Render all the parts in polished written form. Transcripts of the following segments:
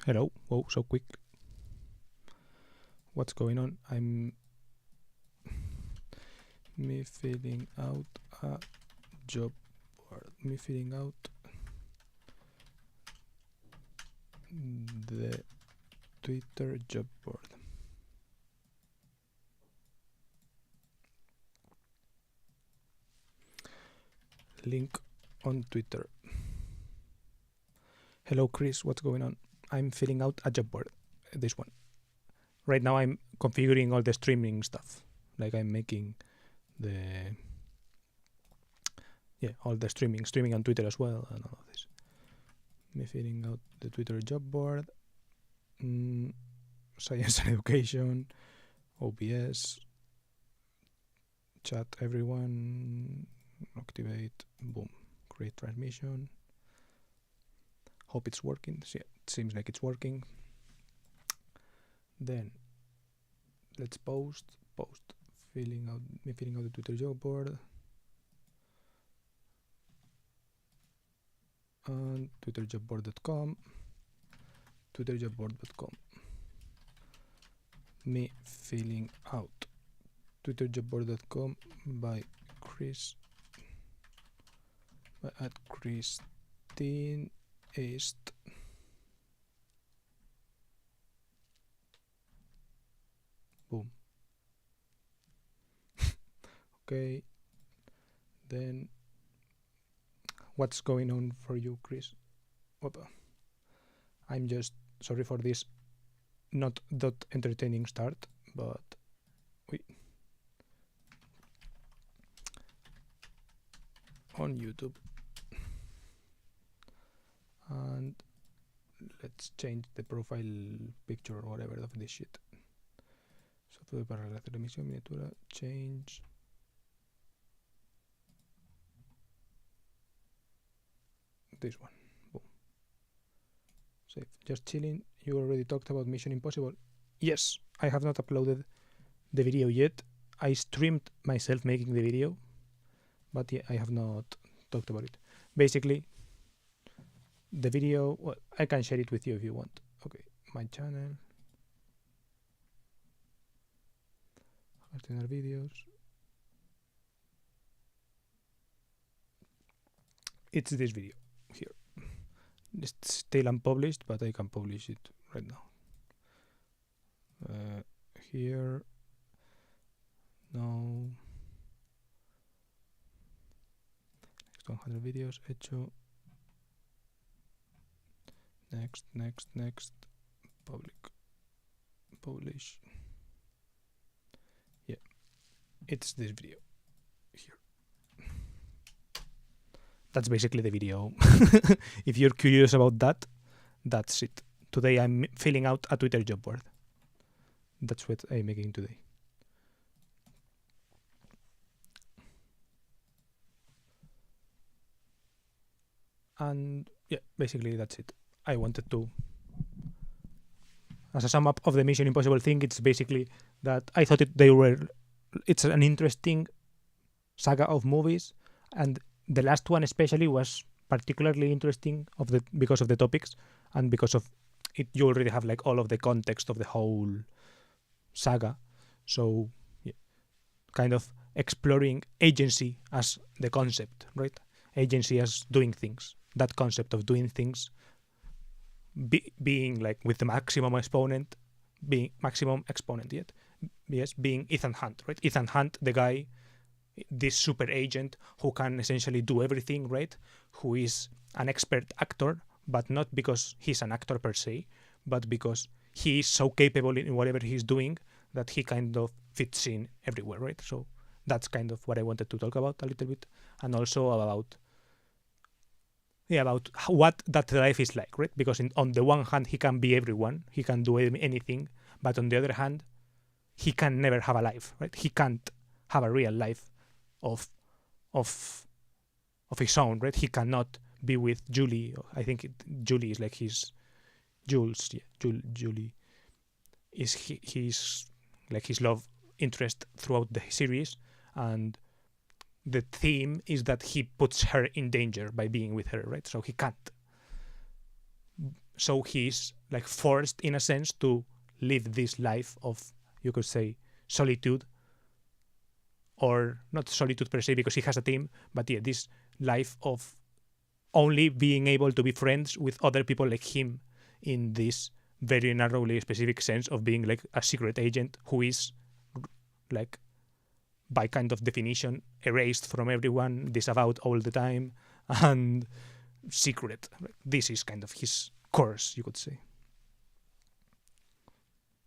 Hello. Whoa, so quick. What's going on? I'm me filling out a job board. Me filling out the Twitter job board. Link on Twitter. Hello, Chris. What's going on? I'm filling out a job board. This one. Right now, I'm configuring all the streaming stuff. Like I'm making the all the streaming on Twitter as well, and all of this. Me filling out the Twitter job board. Science and education, OBS, chat everyone, activate, boom, create transmission. Hope it's working. So yeah, it seems like it's working. Then let's post, filling out the Twitter job board. And twitterjobboard.com, twitterjobboard.com. Me filling out twitterjobboard.com by Chris at Christine East. Boom. Okay. Then what's going on for you, Chris? Opa. I'm just sorry for this not that entertaining start, but on YouTube. And let's change the profile picture or whatever of this shit. Software para la transmisión miniatura, change. This one. Boom. Save. Just chilling. You already talked about Mission Impossible. Yes, I have not uploaded the video yet. I streamed myself making the video, but yeah, I have not talked about it. Basically, the video, well, I can share it with you if you want. Okay, my channel. Our videos. It's this video here. It's still unpublished, but I can publish it right now. Here. No. Next 100 videos hecho. Next. Publish. Yeah. It's this video here. That's basically the video. If you're curious about that, that's it. Today I'm filling out a Twitter job board. That's what I'm making today. And yeah, basically that's it. I wanted to, as a sum up of the Mission Impossible thing, it's basically that I thought it's an interesting saga of movies, and the last one especially was particularly interesting because of the topics and because of it. You already have like all of the context of the whole saga, so yeah, kind of exploring agency as the concept, right? Agency as doing things. That concept of doing things, being like with the maximum exponent, being Ethan Hunt, right? Ethan Hunt, the guy, this super agent who can essentially do everything, right? Who is an expert actor, but not because he's an actor per se, but because he is so capable in whatever he's doing that he kind of fits in everywhere, right? So that's kind of what I wanted to talk about a little bit, and also about what that life is like, right? Because on the one hand, he can be everyone, he can do anything, but on the other hand, he can never have a life, right? He can't have a real life of his own, right? He cannot be with Julie. I think Julie is like his Jules. Yeah, Julie is his like his love interest throughout the series, and the theme is that he puts her in danger by being with her, right? So he can't so he's like forced in a sense to live this life of, you could say, solitude, or not solitude per se because he has a team, but yeah, this life of only being able to be friends with other people like him in this very narrowly specific sense of being like a secret agent who is like by kind of definition erased from everyone, disavowed all the time, and secret. This is kind of his course, you could say.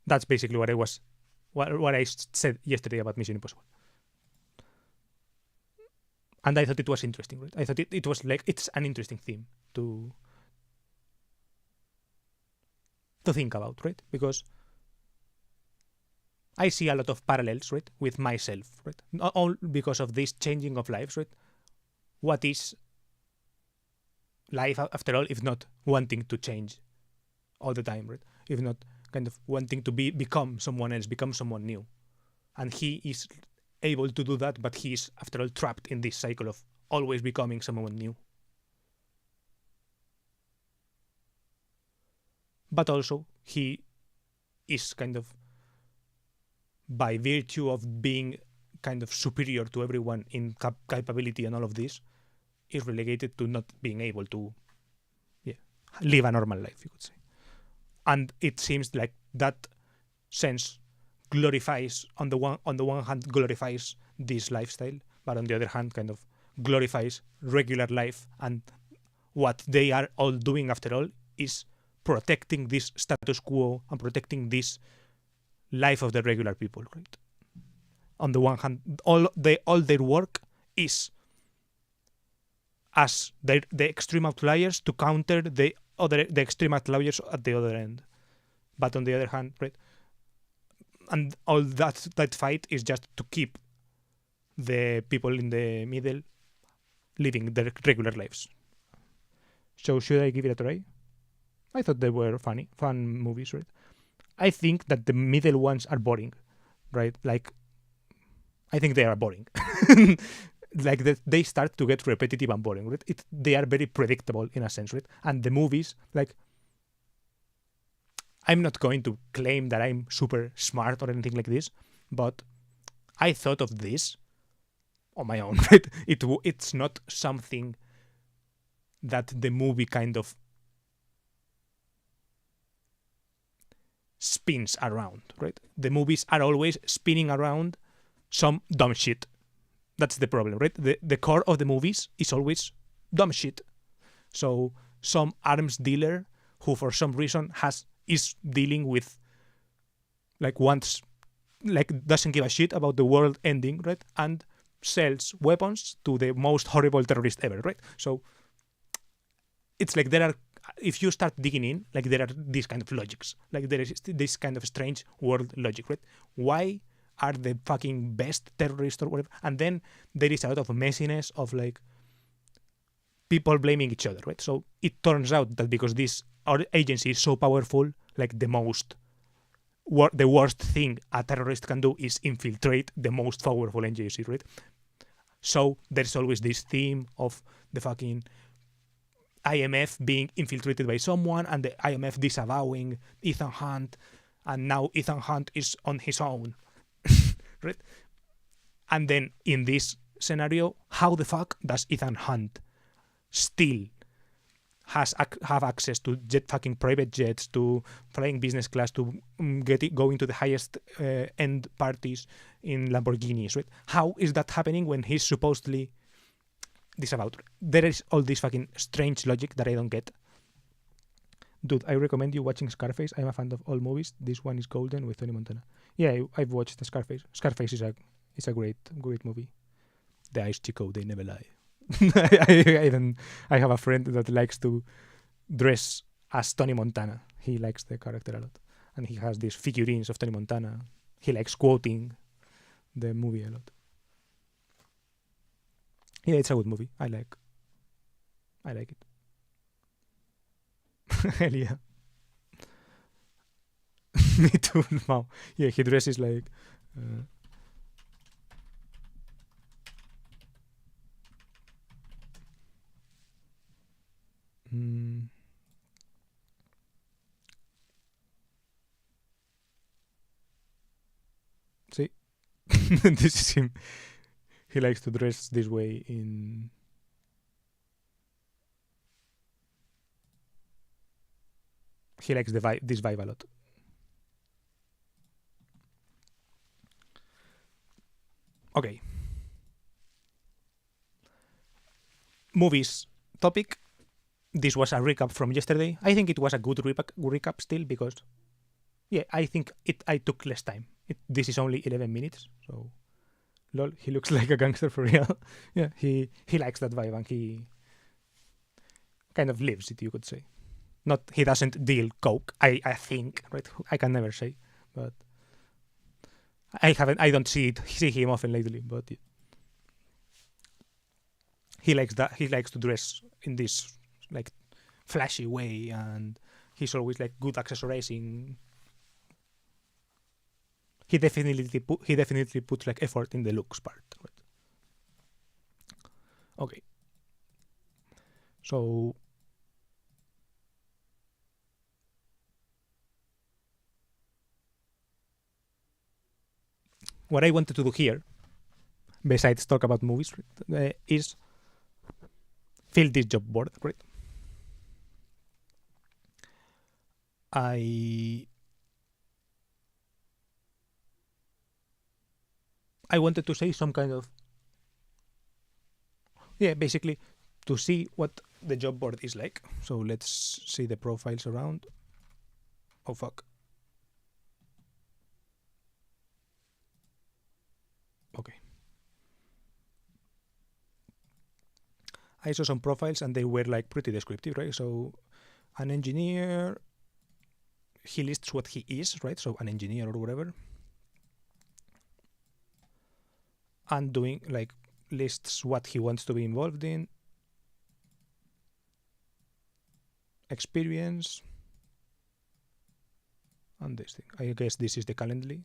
That's basically what I said yesterday about Mission Impossible. And I thought it was interesting, right? I thought it was like, it's an interesting theme to think about, right? Because I see a lot of parallels, right, with myself, right? Not all because of this changing of lives, right? What is life after all if not wanting to change all the time, right? If not kind of wanting to become someone else, become someone new. And he is able to do that, but he is after all trapped in this cycle of always becoming someone new. But also he is kind of, by virtue of being kind of superior to everyone in capability and all of this, is relegated to not being able to live a normal life, you could say. And it seems like that sense glorifies, on the one hand glorifies this lifestyle, but on the other hand kind of glorifies regular life, and what they are all doing after all is protecting this status quo and protecting this life of the regular people, right? On the one hand, all their work is as the extreme outliers to counter the extreme outliers at the other end. But on the other hand, right, and all that fight is just to keep the people in the middle living their regular lives. So should I give it a try? I thought they were fun movies, right? I think that the middle ones are boring, right? Like, I think they are boring. Like they start to get repetitive and boring, right? They are very predictable in a sense, right? And the movies, like, I'm not going to claim that I'm super smart or anything like this, but I thought of this on my own, right? It's not something that the movie kind of spins around, right? The movies are always spinning around some dumb shit. That's the problem, right? The core of the movies is always dumb shit. So some arms dealer who for some reason is dealing with, like, doesn't give a shit about the world ending, right? And sells weapons to the most horrible terrorist ever, right? So it's like if you start digging in, like, there are these kind of logics, like there is this kind of strange world logic, right? Why are the fucking best terrorists or whatever? And then there is a lot of messiness of, like, people blaming each other, right? So it turns out that because this agency is so powerful, like, the worst thing a terrorist can do is infiltrate the most powerful agency, right? So there's always this theme of the fucking IMF being infiltrated by someone and the IMF disavowing Ethan Hunt, and now Ethan Hunt is on his own, right? And then in this scenario, how the fuck does Ethan Hunt still have access to fucking private jets, to flying business class, to going to the highest end parties in Lamborghinis, right? How is that happening when he's supposedly disavowed? There is all this fucking strange logic that I don't get. Dude, I recommend you watching Scarface. I'm a fan of all movies. This one is golden with Tony Montana. Yeah, I've watched the Scarface. Scarface is a great movie. The Ice Chico, they never lie. I have a friend that likes to dress as Tony Montana. He likes the character a lot, and he has these figurines of Tony Montana. He likes quoting the movie a lot. Yeah, it's a good movie. I like it. Hell yeah. Me too. Wow. Yeah, he dresses like. This is him. He likes to dress this way in. He likes this vibe a lot. Okay. Movies topic. This was a recap from yesterday. I think it was a good recap still because, yeah, I think I took less time. This is only 11 minutes, so lol, he looks like a gangster for real. Yeah, he likes that vibe and he kind of lives it, you could say. Not he doesn't deal coke. I think, right? I can never say, but I don't see him often lately, but yeah. He likes that. He likes to dress in this like flashy way, and he's always like good accessorizing. He definitely puts like effort in the looks part. Right? Okay, so what I wanted to do here, besides talk about movies, is fill this job board. Right? I wanted to say some kind of basically to see what the job board is like. So let's see the profiles around. Oh fuck. Okay. I saw some profiles and they were like pretty descriptive, right? So an engineer, he lists what he is, right? So an engineer or whatever. And doing like lists what he wants to be involved in. Experience. And this thing. I guess this is the Calendly.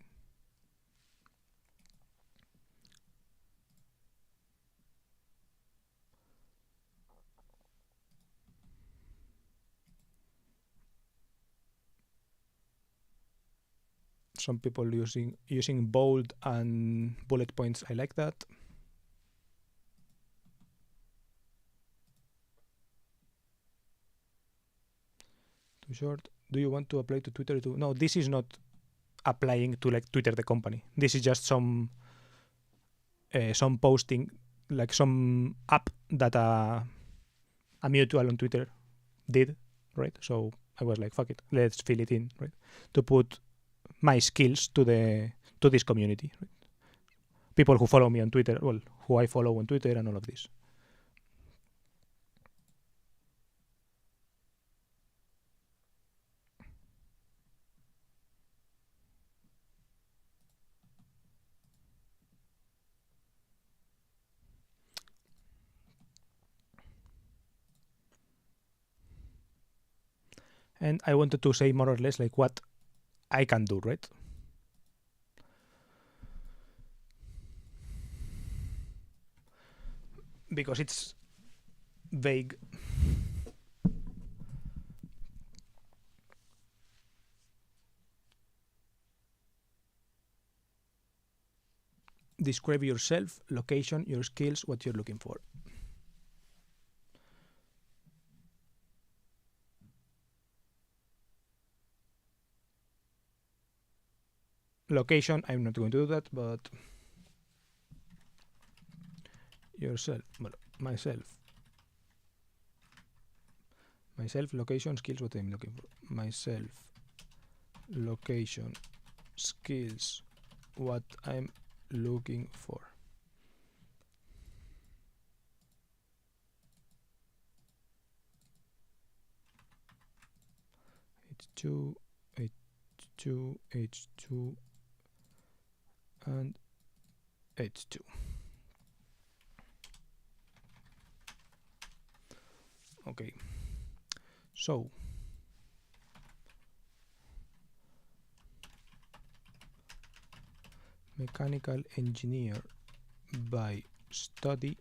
Some people using bold and bullet points. I like that. Too short. Do you want to apply to Twitter too? No, this is not applying to like Twitter the company. This is just some posting, like some app that a mutual on Twitter did, right? So I was like, fuck it, let's fill it in, right? To put my skills to this community, right? People who follow me on Twitter, well, who I follow on Twitter and all of this. And I wanted to say more or less like what I can do, right? Because it's vague. Describe yourself, location, your skills, what you're looking for. Location, I'm not going to do that, but yourself, well, myself, location, skills, what I'm looking for. Myself, location, skills, what I'm looking for. H2, H2, H2, and H2. Okay, so mechanical engineer by study,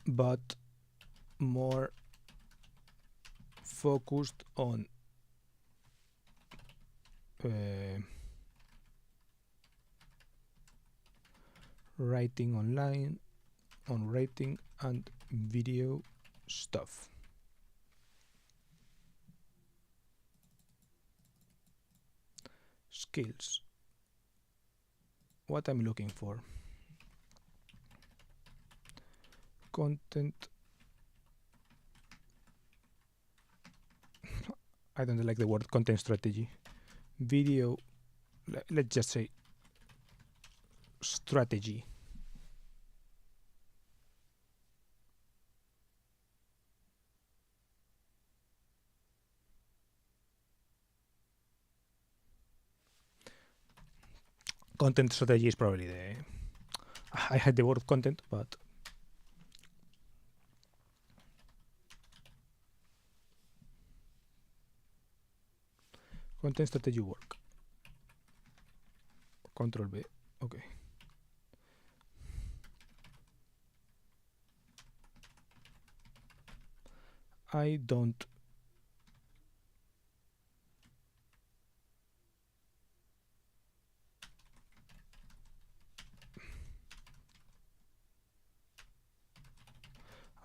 but more focused on uh, writing online, on writing and video stuff. Skills. What I'm looking for. Content. I don't like the word content strategy. Video, let's just say strategy. Content strategy is probably the. I had the word content, but content strategy work. Control B. Okay. I don't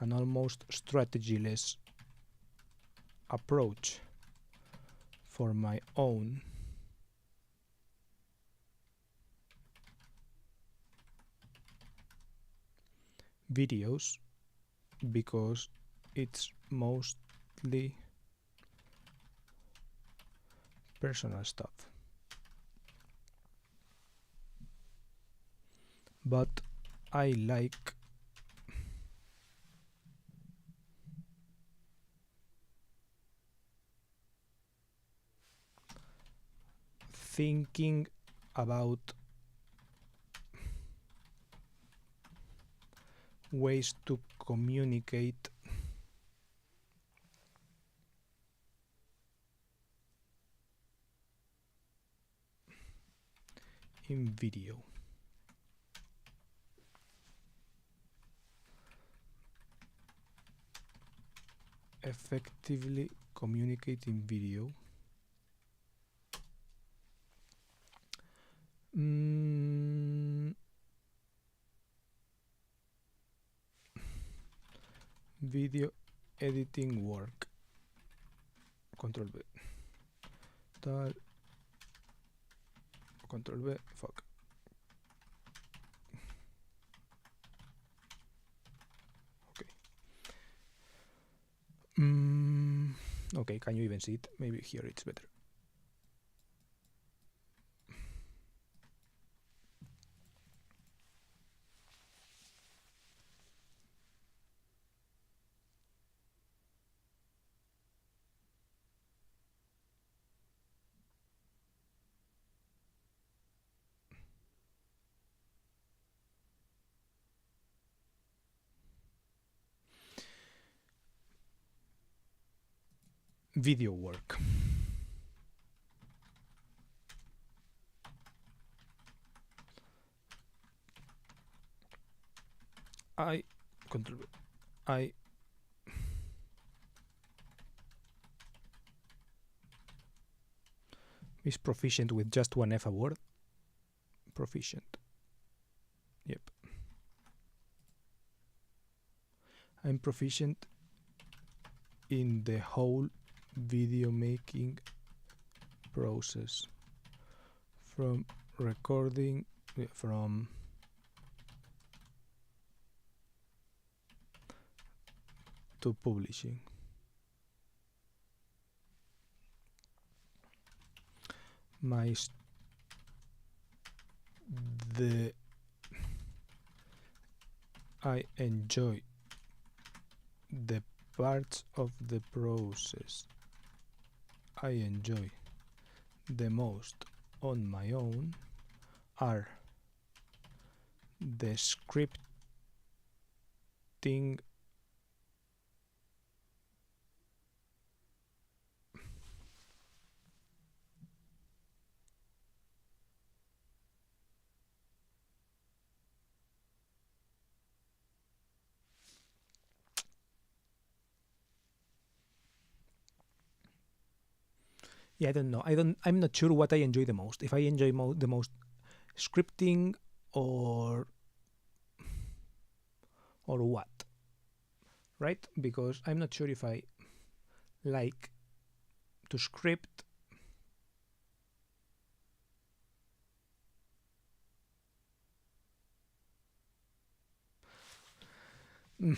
an almost strategyless approach for my own videos because it's mostly personal stuff. But I like thinking about ways to communicate in video. Effectively communicate in video. Video editing work. Control B. Tal. Control B. Fuck. Okay. Okay, can you even see it? Maybe here it's better. Video work. I control I is proficient with just one F a word. Proficient. Yep. I'm proficient in the whole video making process, from recording, from to publishing. I enjoy the parts of the process I enjoy the most on my own are the scripting, Yeah, I don't know. I'm not sure what I enjoy the most. If I enjoy the most scripting or what, right? Because I'm not sure if I like to script. Mm,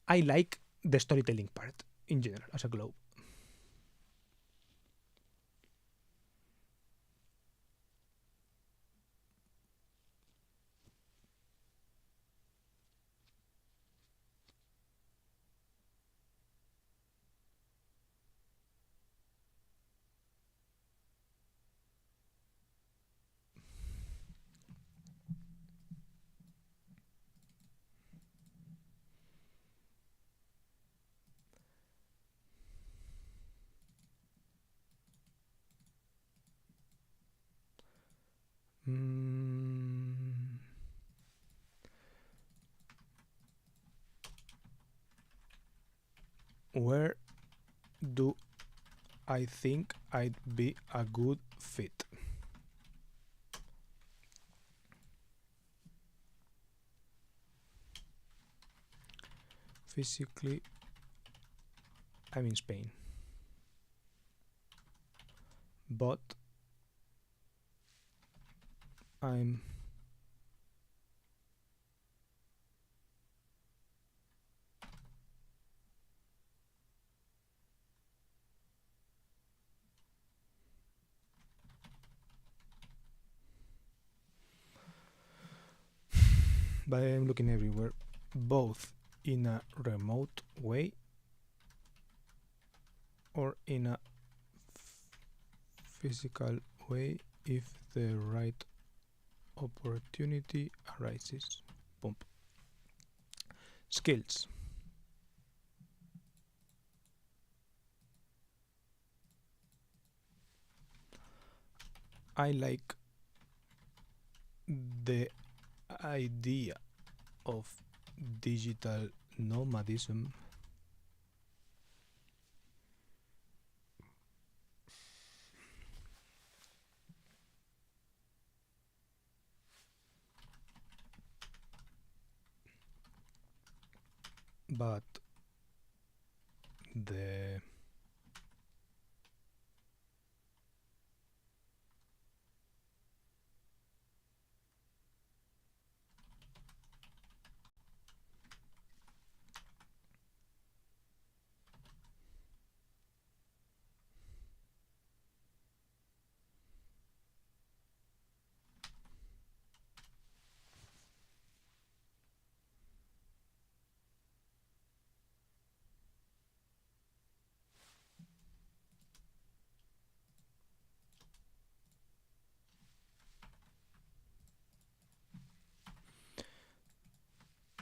I like the storytelling part in general as a globe. Mm, where do I think I'd be a good fit? Physically, I'm in Spain, but I'm but I'm looking everywhere, both in a remote way or in a physical way if the right opportunity arises. Pump. Skills. I like the idea of digital nomadism, but the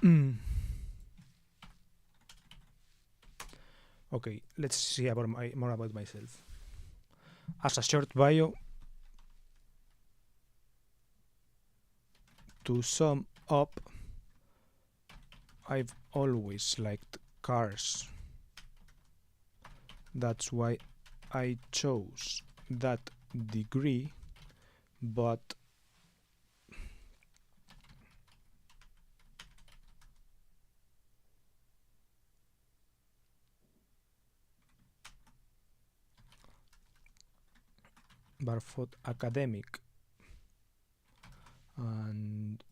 mm. Okay, let's see about more about myself. As a short bio, to sum up, I've always liked cars. That's why I chose that degree, but for academic and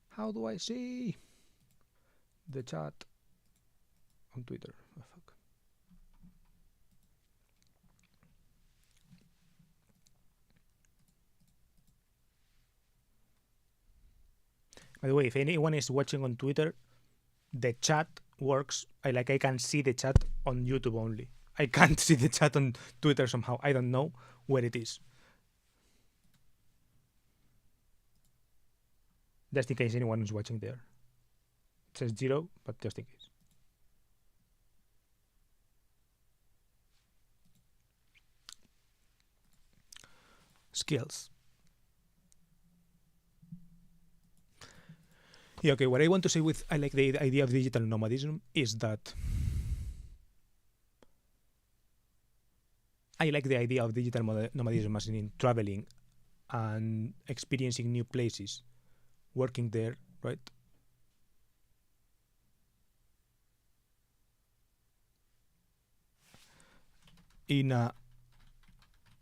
how do I see the chat on Twitter? Oh, fuck. By the way, if anyone is watching on Twitter, the chat works. I can see the chat on YouTube only. I can't see the chat on Twitter somehow. I don't know where it is. Just in case anyone is watching there. It says 0, but just in case. Skills. Yeah, okay, what I want to say with I like the idea of digital nomadism is that I like the idea of digital nomadism as in traveling and experiencing new places, working there, right? In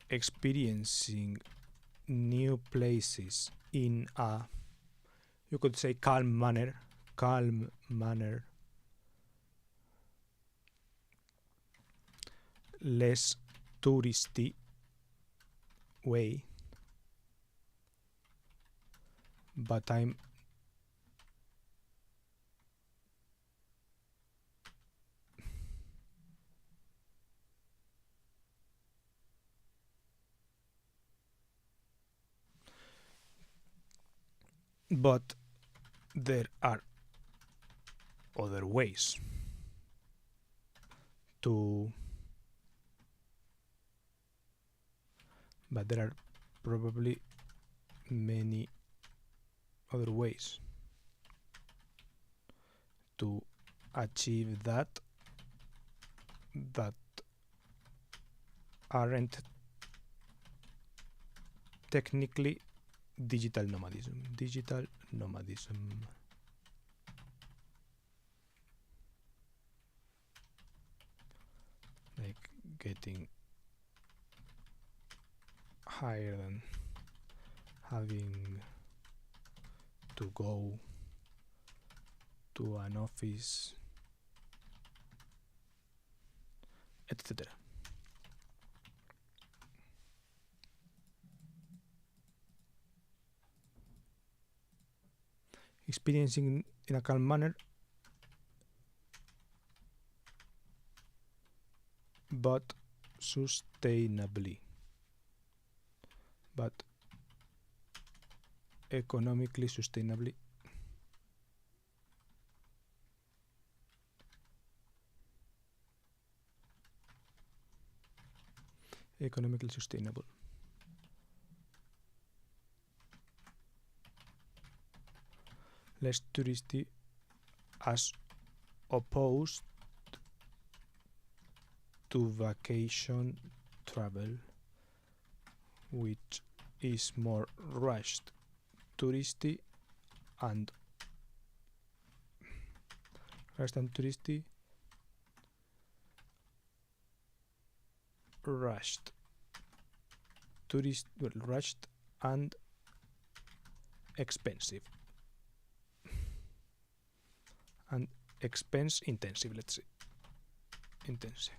experiencing new places in a, you could say, calm manner, less touristy way, but but there are other ways to, but there are probably many other ways to achieve that aren't technically digital nomadism. Digital nomadism. Like getting higher than having to go to an office, etc. Experiencing in a calm manner, but sustainably, but economically sustainably. Economically sustainable. Less touristy as opposed to vacation travel, which is more rushed, touristy, and rushed and touristy, rushed, rushed and expensive, and expense intensive. Let's say intensive.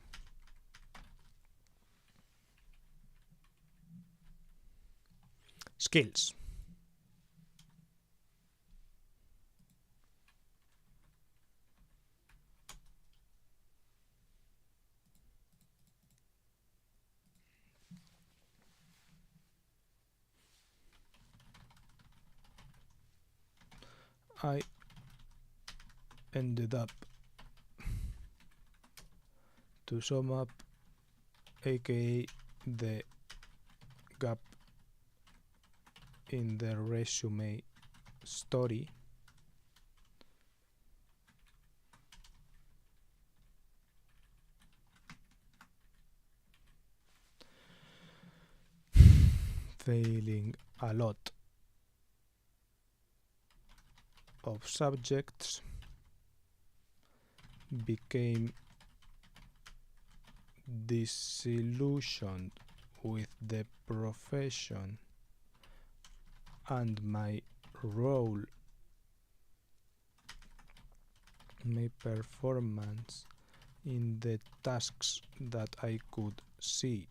Skills. I ended up, to sum up, aka the gap in the resume story, failing a lot of subjects, became disillusioned with the profession and my role, my performance in the tasks that I could see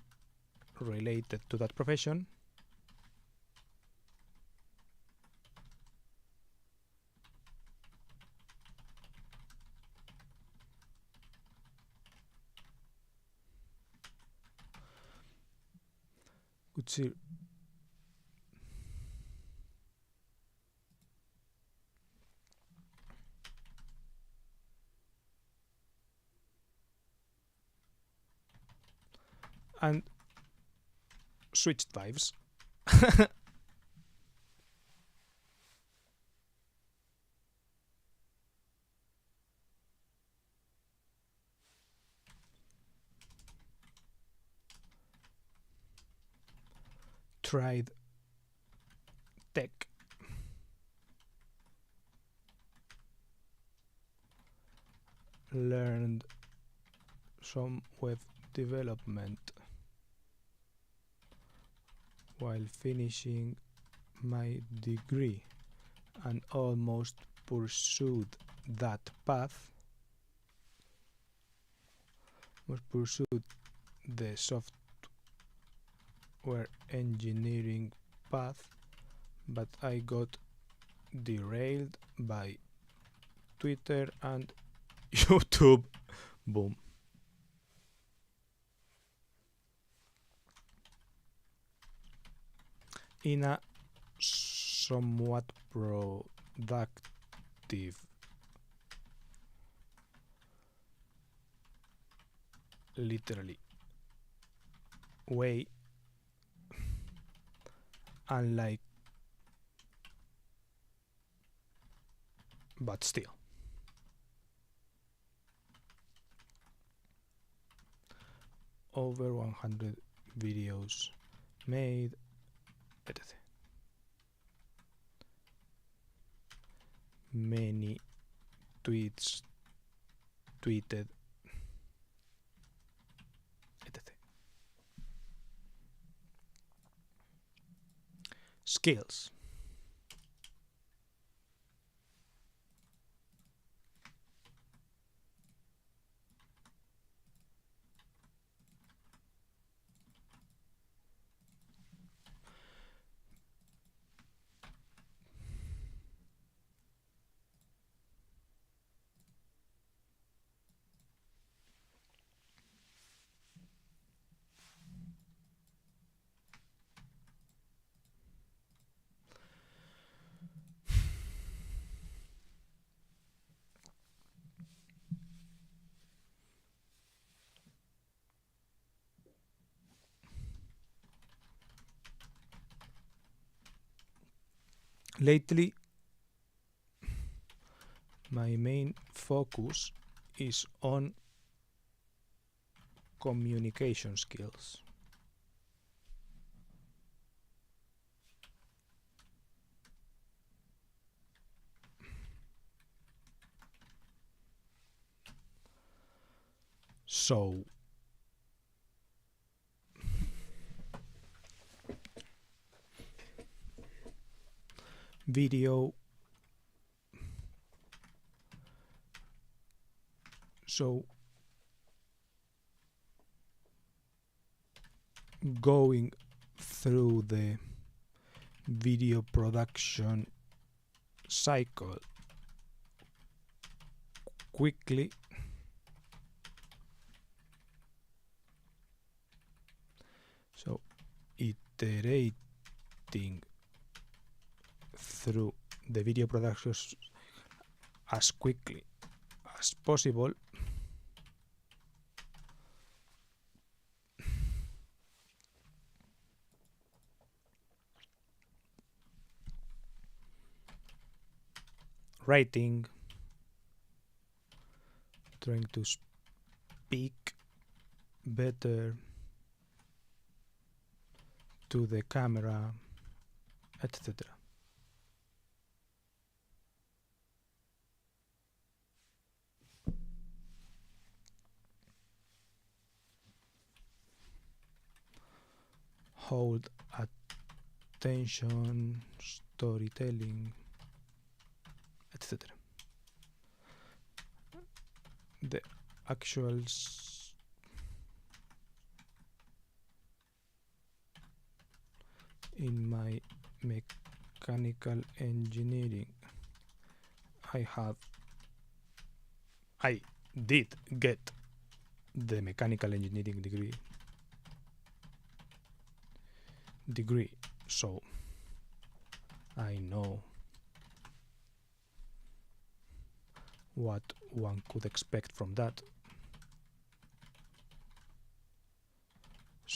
related to that profession, could see and switched vibes. Tried tech. Learned some web development while finishing my degree and almost pursued that path. Was pursued the software engineering path, but I got derailed by Twitter and YouTube. Boom. In a somewhat productive literally way, unlike, but still. Over 100 videos made, etc. Many tweets tweeted, etc. Skills. Lately, my main focus is on communication skills. So, video. So, going through the video production cycle quickly so iterating through the video production as quickly as possible writing, trying to speak better to the camera, etc. Hold attention, storytelling, etc. The actual in my mechanical engineering, I did get the mechanical engineering degree, so I know what one could expect from that.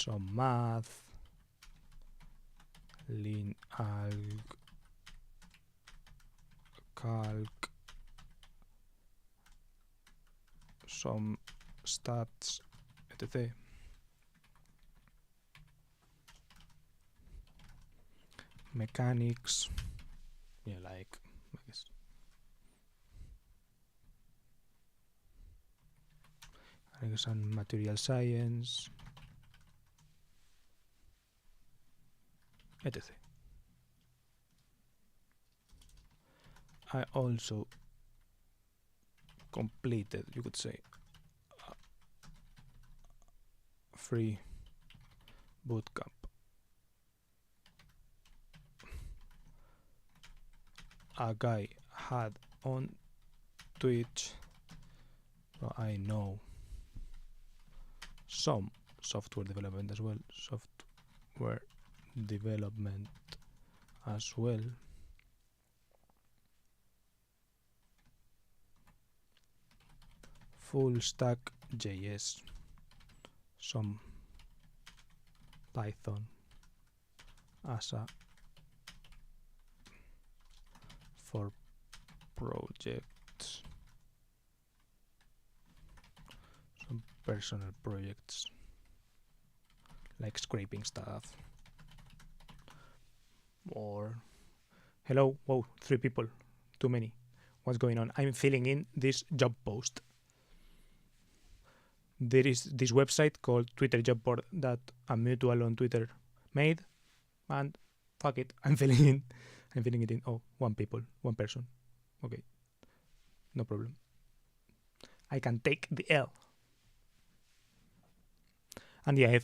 some math, lean alg, calc, some stats, etc. Mechanics, yeah, like I guess. And material science, etc. I also completed, you could say, a free bootcamp. A guy had on Twitch, so I know some software development as well. Software development as well. Full stack JS, some Python as a for projects, some personal projects like scraping stuff. Or hello, whoa, 3 people, too many. What's going on? I'm filling in this job post. There is this website called Twitter Job Board that a mutual on Twitter made, and fuck it, I'm filling it in. Oh, 1 person. Okay, no problem. I can take the L. And yeah,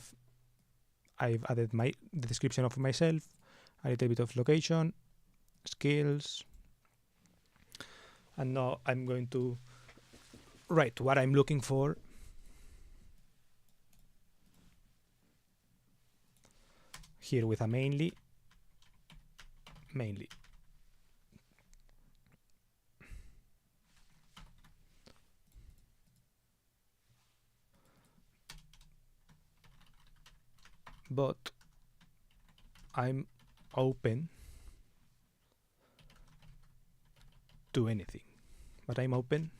I've added the description of myself, a little bit of location, skills, and now I'm going to write what I'm looking for. Here with a mainly. But I'm open to anything. But I'm open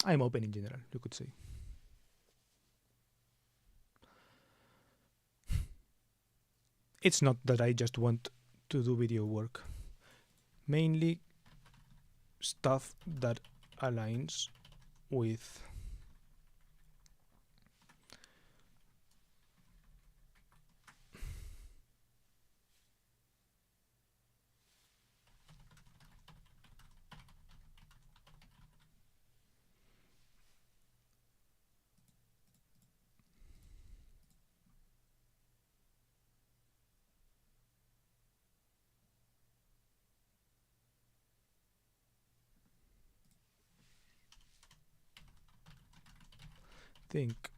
in general, you could say. It's not that I just want to do video work. Mainly stuff that aligns with think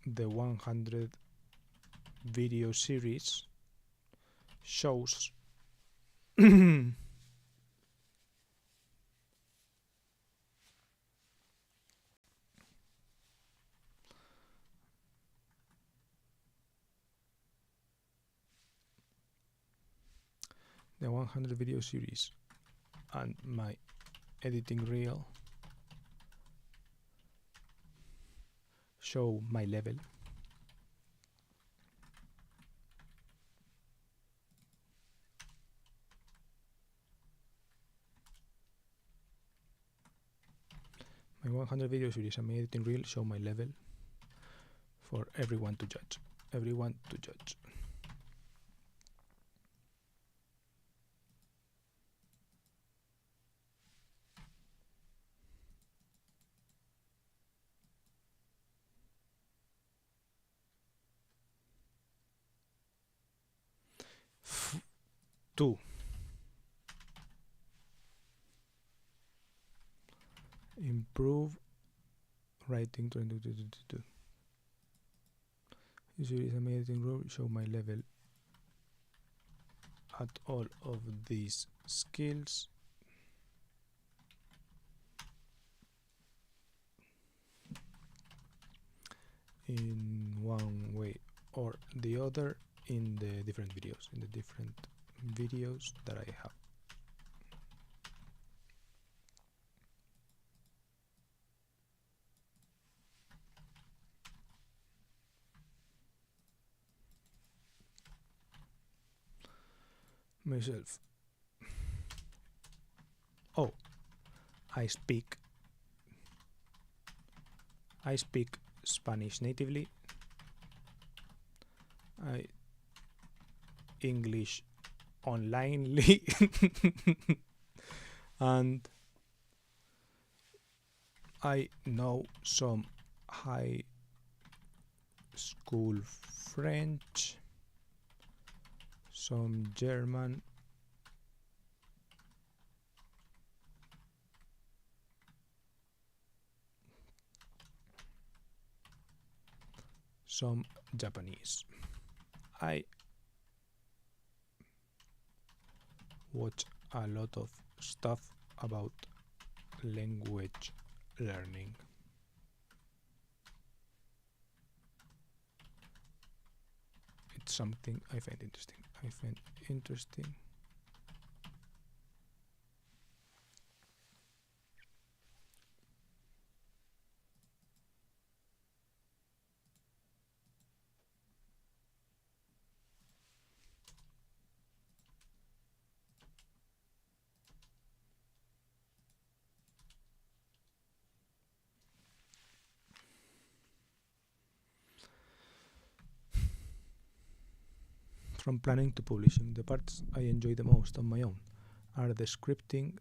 the 100 video series shows the 100 video series and my editing reel show my level. My 100 video series and my editing reel show my level for everyone to judge. Two, improve writing 2022. Series and editing rule show my level at all of these skills in one way or the other in the different videos that I have. Myself. Oh, I speak Spanish natively. I English onlinely and I know some high school French, some German, some Japanese. I watch a lot of stuff about language learning. It's something I find interesting. From planning to publishing, the parts I enjoy the most on my own are the scripting,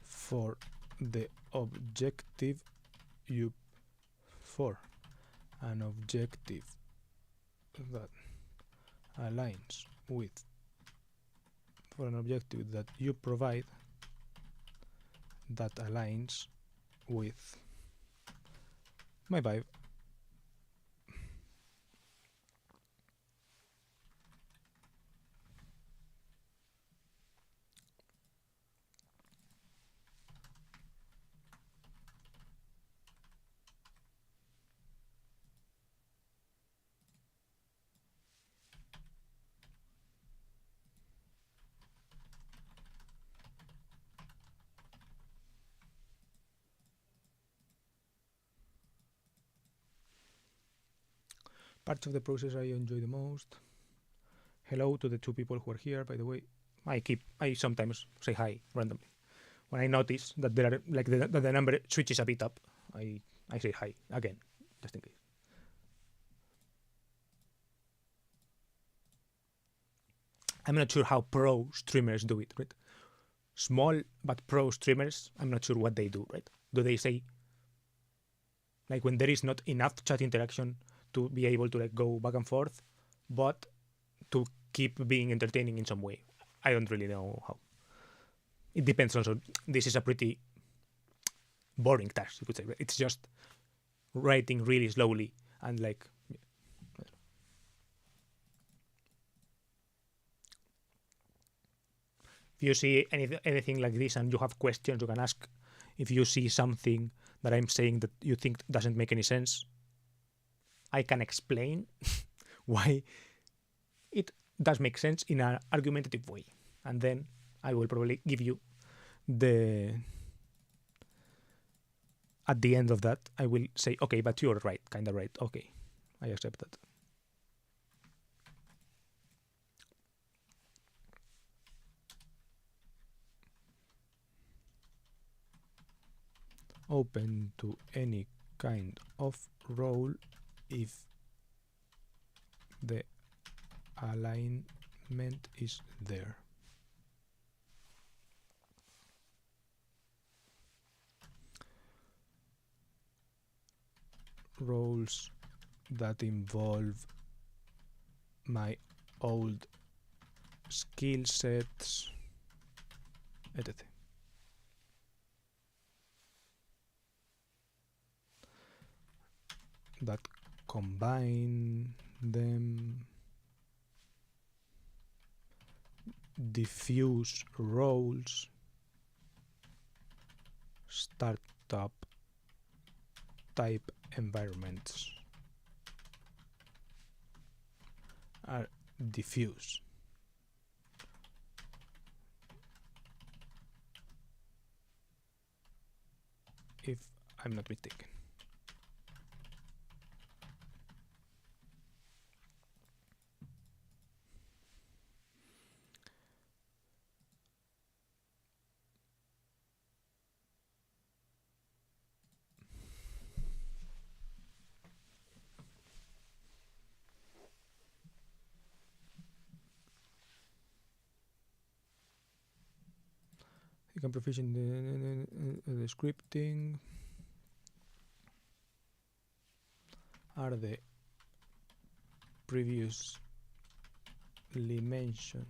for the objective you for an objective that aligns with for an objective that you provide that aligns with my vibe. Parts of the process I enjoy the most. Hello to the two people who are here, by the way. I sometimes say hi randomly. When I notice that there are like the number switches a bit up, I say hi again, just in case. I'm not sure how pro streamers do it, right? Small but pro streamers, I'm not sure what they do, right? Do they say, like, when there is not enough chat interaction to be able to like go back and forth, but to keep being entertaining in some way? I don't really know how. It depends also. This is a pretty boring task, you could say. It's just writing really slowly and like. If you see anything like this and you have questions, you can ask. If you see something that I'm saying that you think doesn't make any sense, I can explain why it does make sense in an argumentative way. And then I will probably give you at the end of that, I will say, okay, but you're right, kind of right. Okay, I accept that. Open to any kind of role if the alignment is there. roles that involve my old skill sets, etc. That combine them, diffuse roles, startup type environments are diffuse. If I'm not mistaken. You can proficient the scripting are the previously mentioned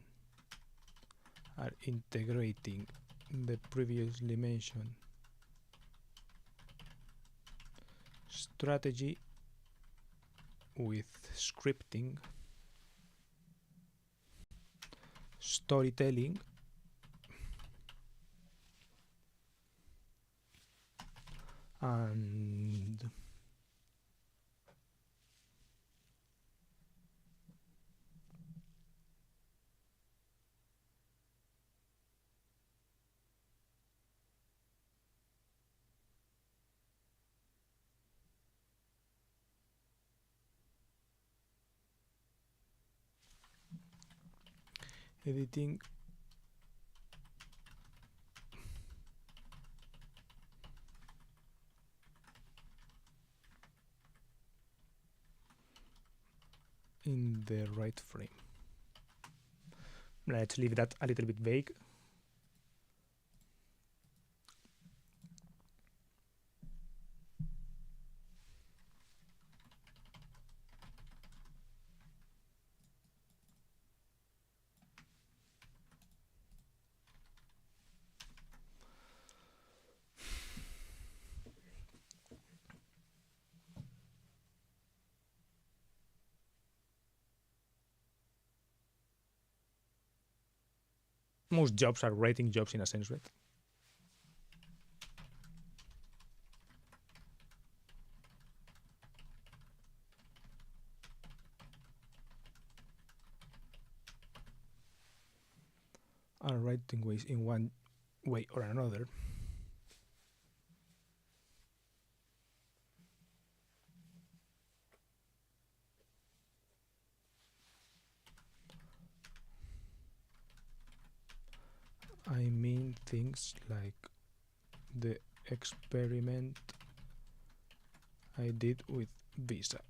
are integrating the previously mentioned strategy with scripting, storytelling, and editing in the right frame. Let's leave that a little bit vague. Most jobs are writing jobs in a sense, right? Are writing ways in one way or another. I mean things like the experiment I did with Visa.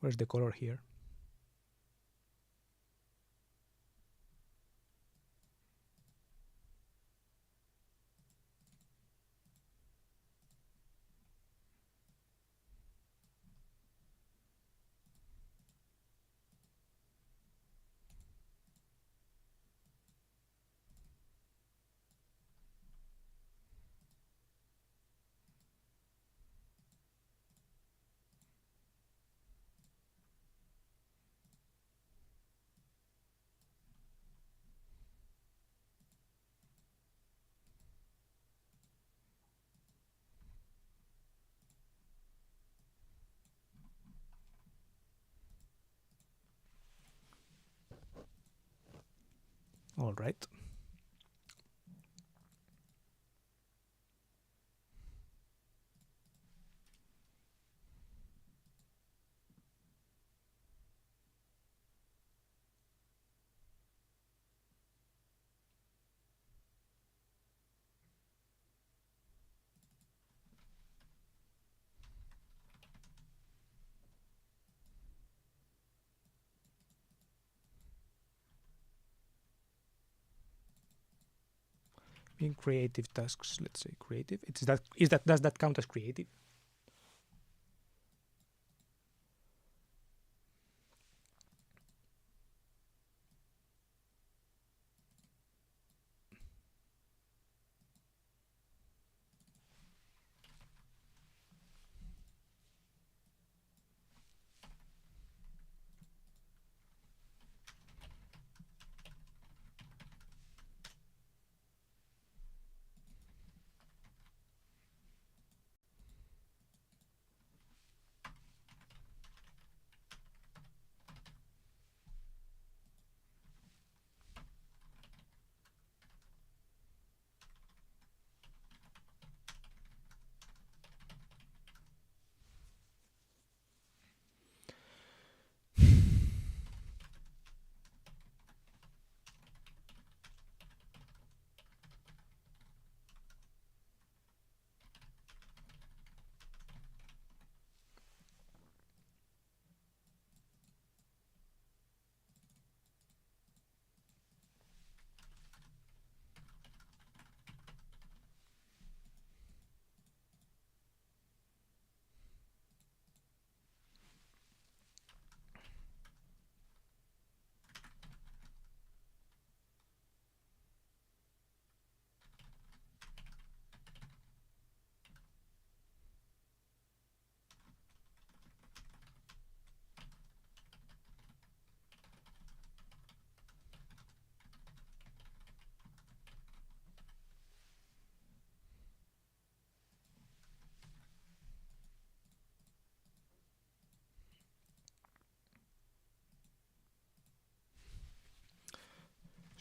Where's the color here? All right. In creative tasks, let's say creative. Does that count as creative?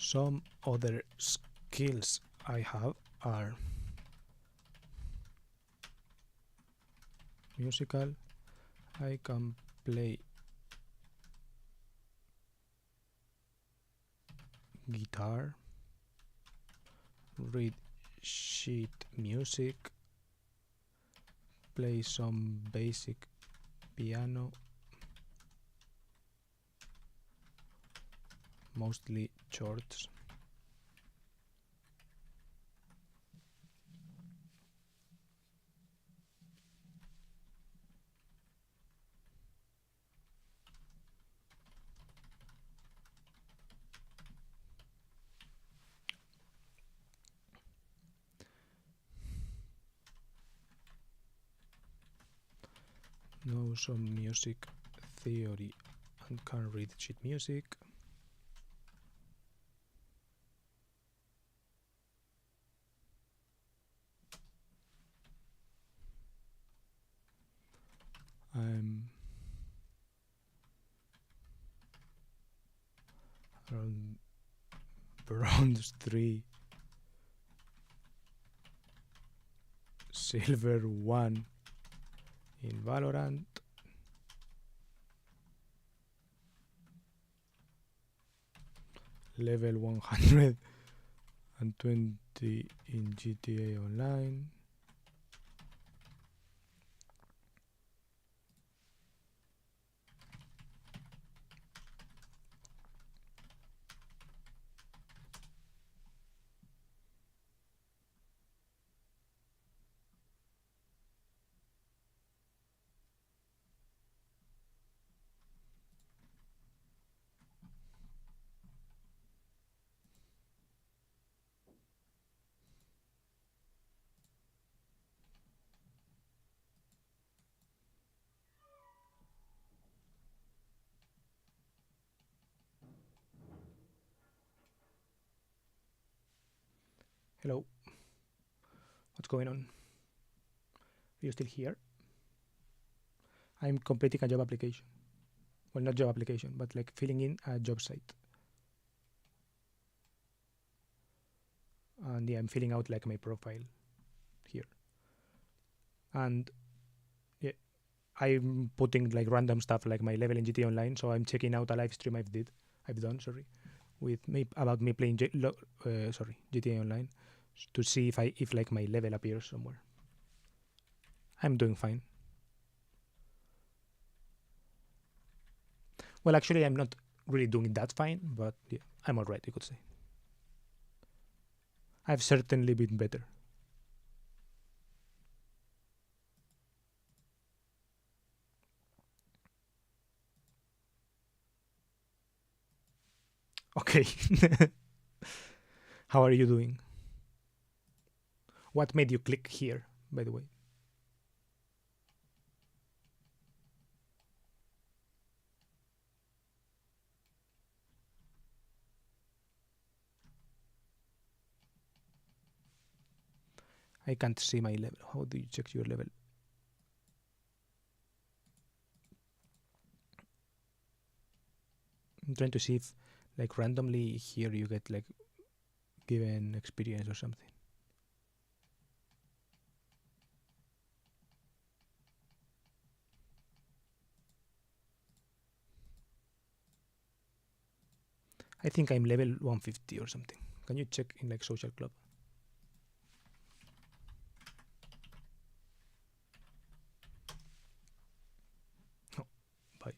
Some other skills I have are musical. I can play guitar, read sheet music, play some basic piano, mostly chords. Know some music theory and can read sheet music. I'm around bronze 3, silver 1 in Valorant. Level 120 in GTA Online. Hello. What's going on? Are you still here? I'm completing a job application. Well, not job application, but like filling in a job site. And yeah, I'm filling out like my profile here. And yeah, I'm putting like random stuff like my level in GTA Online. So I'm checking out a live stream I've done, with me about me playing GTA Online to see if like my level appears somewhere. I'm doing fine. Well, actually, I'm not really doing that fine, but yeah, I'm alright, you could say. I've certainly been better. Okay. How are you doing? What made you click here, by the way? I can't see my level. How do you check your level? I'm trying to see if, like, randomly here you get, like, given experience or something. I think I'm level 150 or something. Can you check in, like, social club? Oh, bye.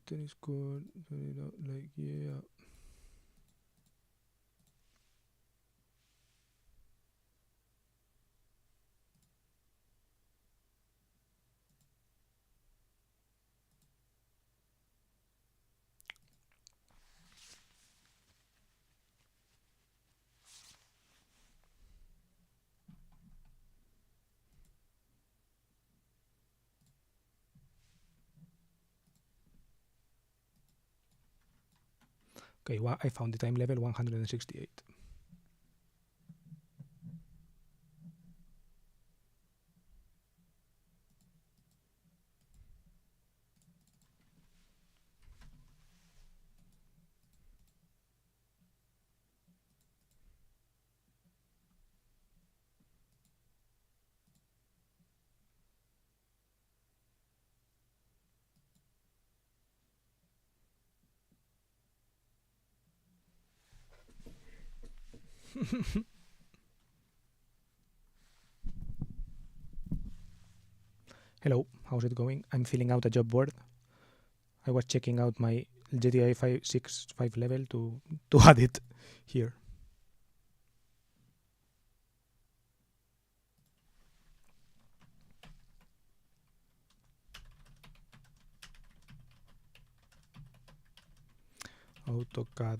Tennis court, like, yeah. Okay, well, I found it. I'm level 168. Hello, how's it going? I'm filling out a job board. I was checking out my GTA 565 level to add it here. AutoCAD,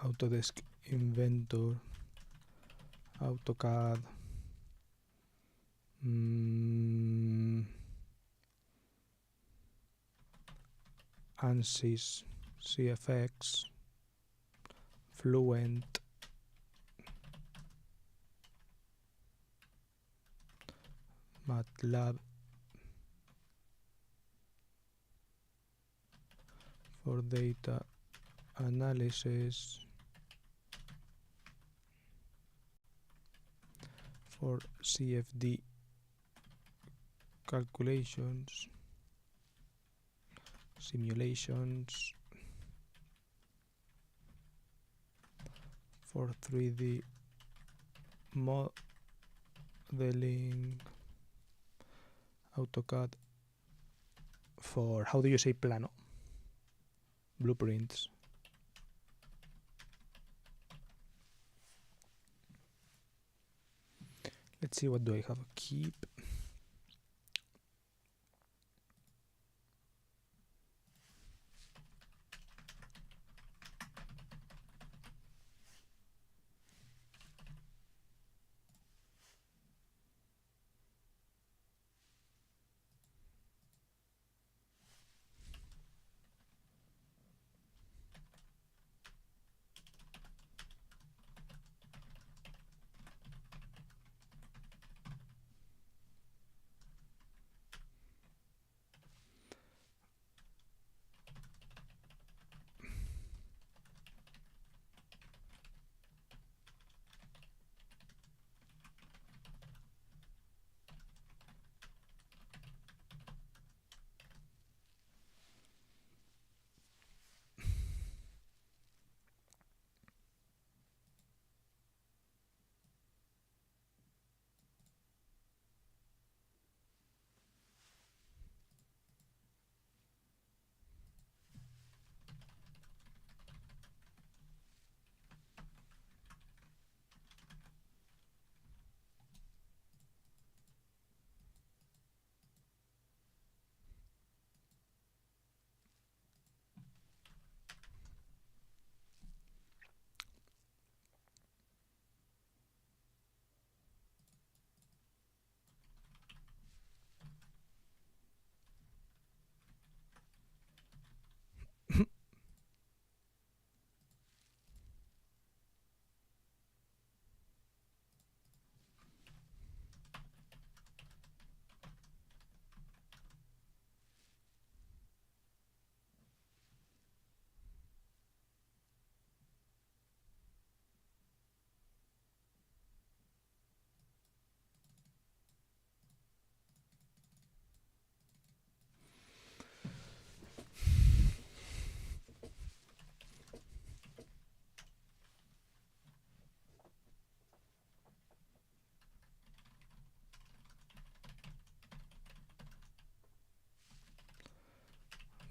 Autodesk Inventor, AutoCAD, ANSYS, CFX, Fluent, MATLAB for data analysis, for CFD calculations, simulations, for 3D modeling, AutoCAD for, how do you say plano? Blueprints. Let's see, what do I have? Keep.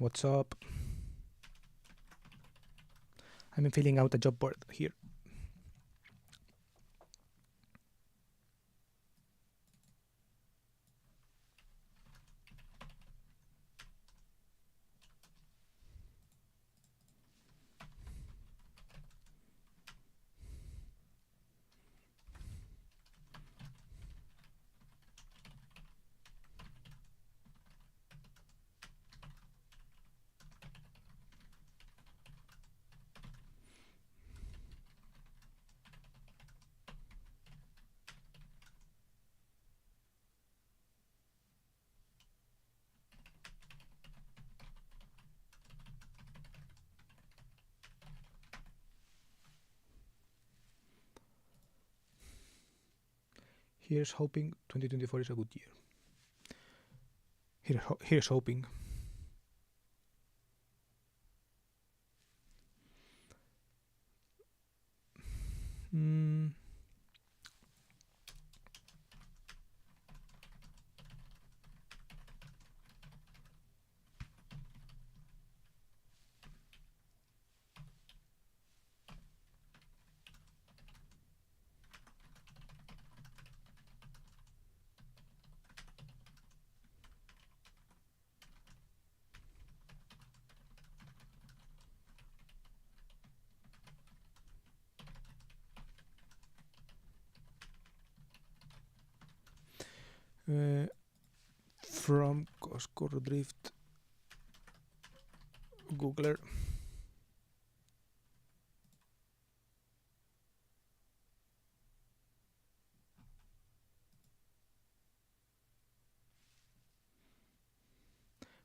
What's up? I'm filling out a job board here. Here's hoping 2024 is a good year. Here's hoping. Mm. From Cosco Drift Googler.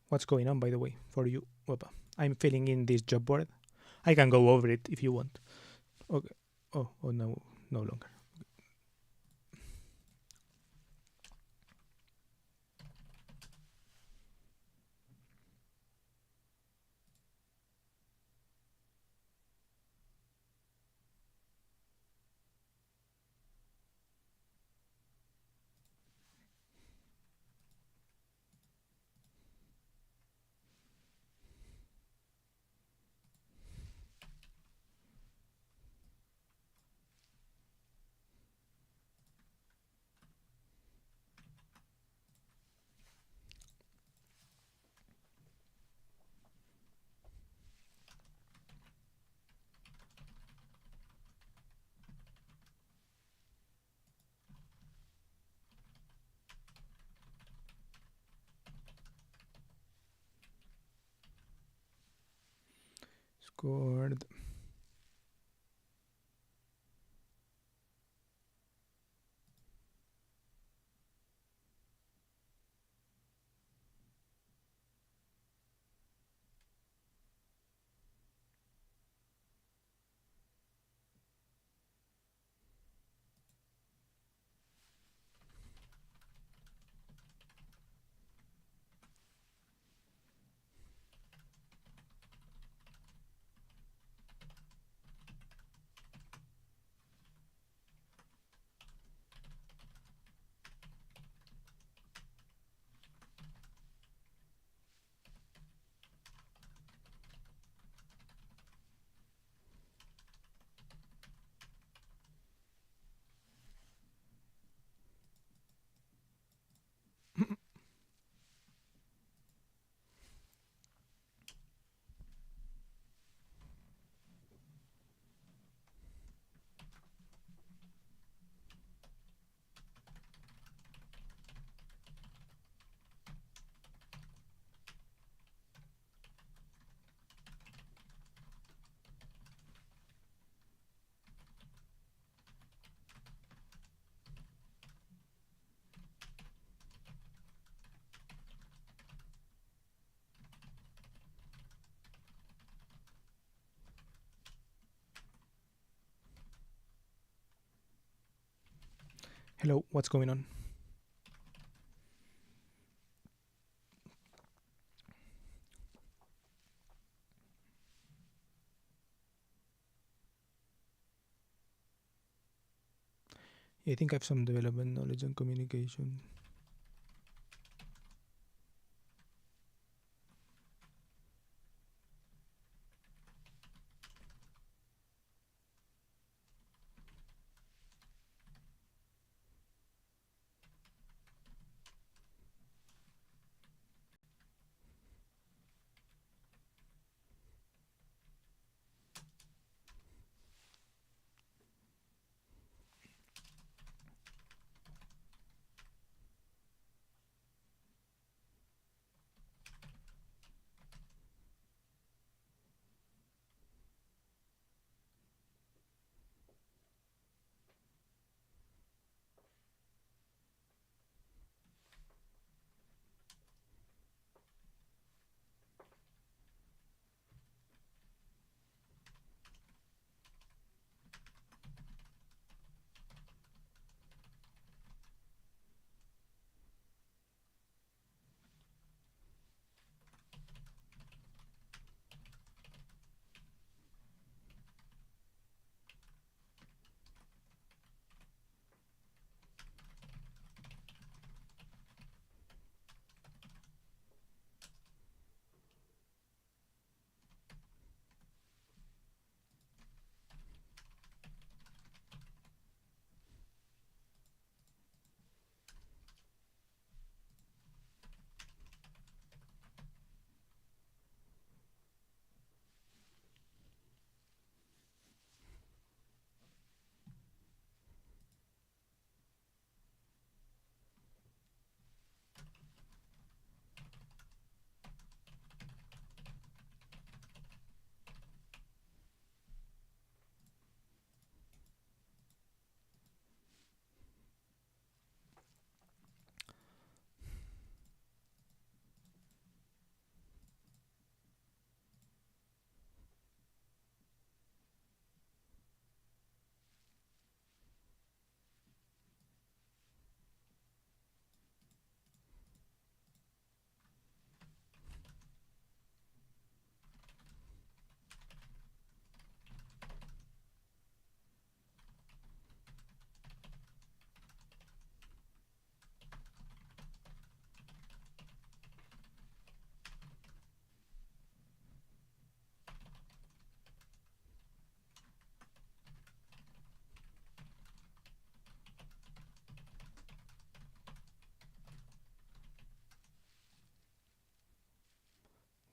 What's going on, by the way, for you, Wepa? I'm filling in this job board. I can go over it if you want. Okay. Oh no, no longer. Scored. Hello, what's going on? I think I have some development knowledge and communication.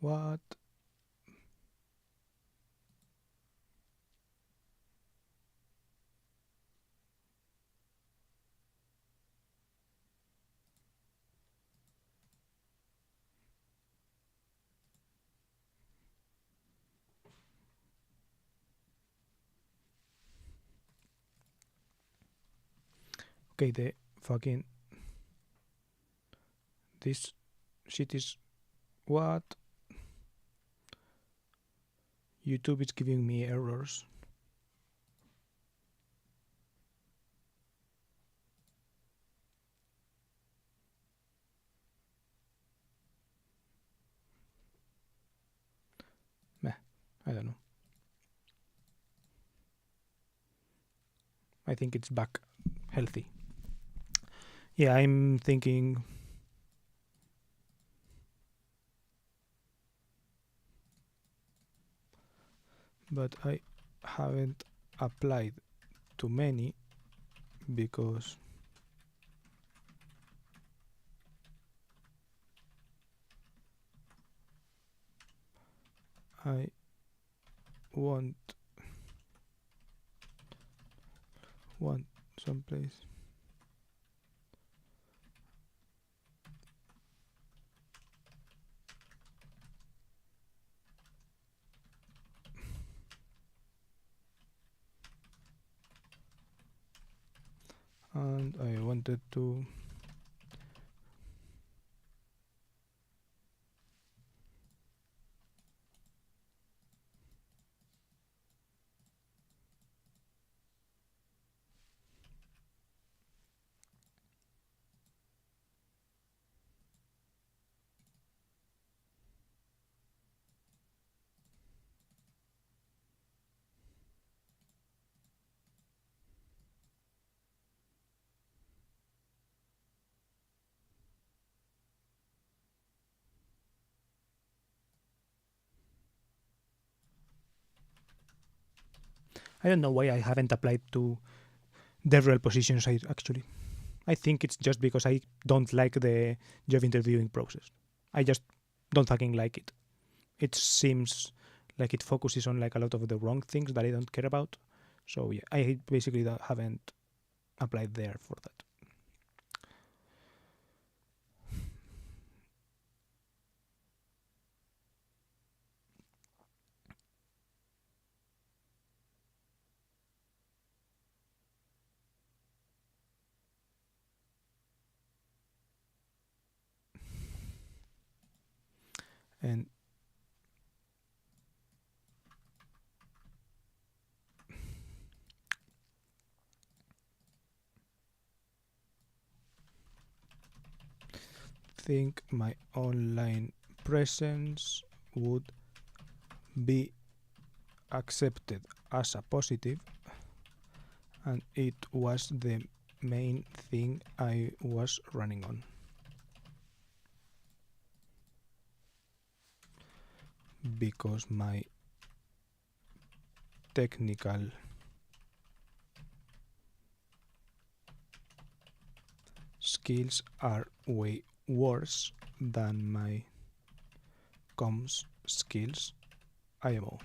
What? Okay, the fucking this shit is what? YouTube is giving me errors. Meh, I don't know. I think it's back healthy. Yeah, I'm thinking but I haven't applied to many because I want someplace. And I wanted to I don't know why I haven't applied to DevRel positions. I think it's just because I don't like the job interviewing process. I just don't fucking like it. It seems like it focuses on like a lot of the wrong things that I don't care about. So yeah, I basically haven't applied there for that. And think my online presence would be accepted as a positive, and it was the main thing I was running on. Because my technical skills are way worse than my comms skills, IMO.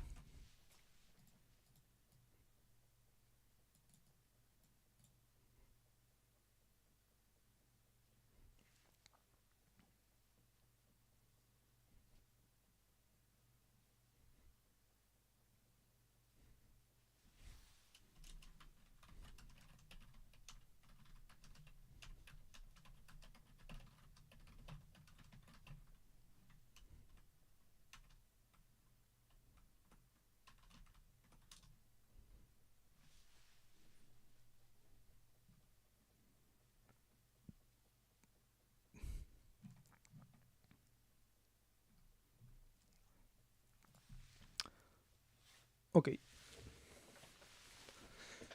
Okay,